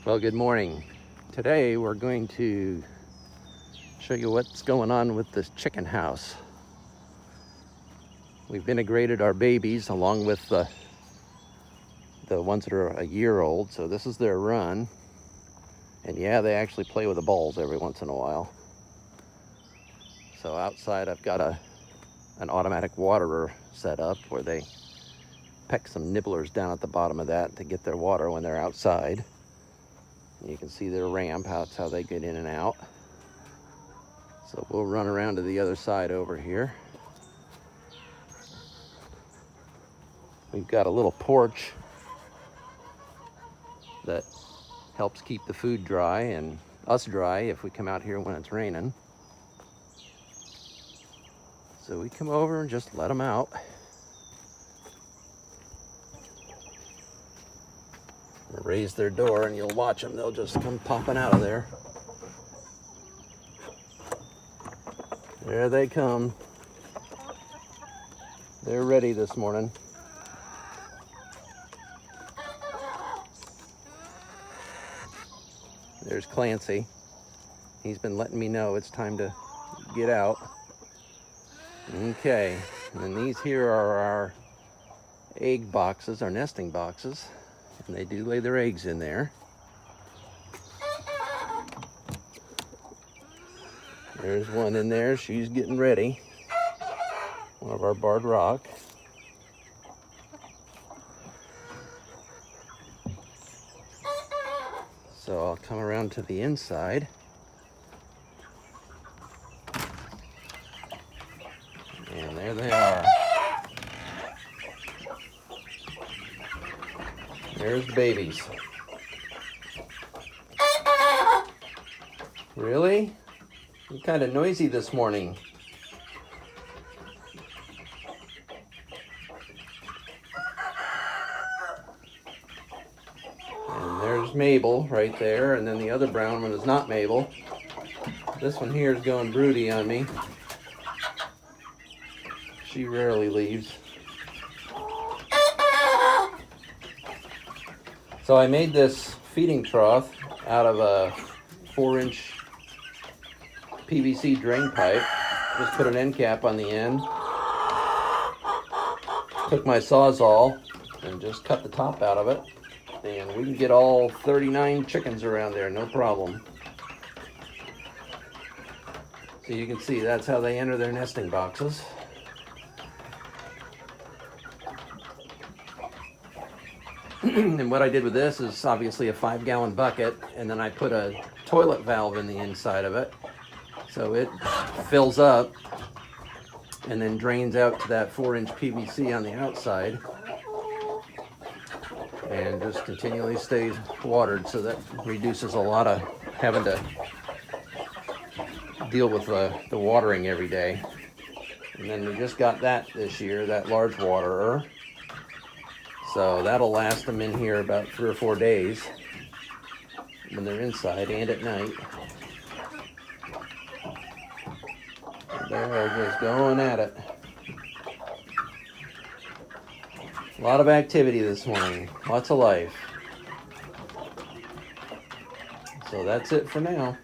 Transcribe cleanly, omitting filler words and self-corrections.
Well, good morning. Today we're going to show you what's going on with this chicken house. We've integrated our babies along with the ones that are a year old, so this is their run. And yeah, they actually play with the balls every once in a while. So outside I've got an automatic waterer set up where they peck some nibblers down at the bottom of that to get their water when they're outside. You can see their ramp, that's how they get in and out. So we'll run around to the other side over here. We've got a little porch that helps keep the food dry and us dry if we come out here when it's raining. So we come over and just let them out. Raise their door and you'll watch them, they'll just come popping out of there. There they come. They're ready this morning. There's Clancy. He's been letting me know it's time to get out. Okay, and then these here are our egg boxes, our nesting boxes. And they do lay their eggs in there. There's one in there, she's getting ready. One of our barred rock. So I'll come around to the inside. And there they are. There's the babies. Really? You're kind of noisy this morning. And there's Mabel right there, and then the other brown one is not Mabel. This one here is going broody on me. She rarely leaves. So I made this feeding trough out of a 4-inch PVC drain pipe. Just put an end cap on the end. Took my Sawzall and just cut the top out of it. And we can get all 39 chickens around there, no problem. So you can see that's how they enter their nesting boxes. And what I did with this is obviously a 5-gallon bucket, and then I put a toilet valve in the inside of it. So it fills up and then drains out to that 4-inch PVC on the outside and just continually stays watered, so that reduces a lot of having to deal with the watering every day. And then we just got that this year, that large waterer. So that'll last them in here about 3 or 4 days when they're inside and at night. They're just going at it. A lot of activity this morning, lots of life. So that's it for now.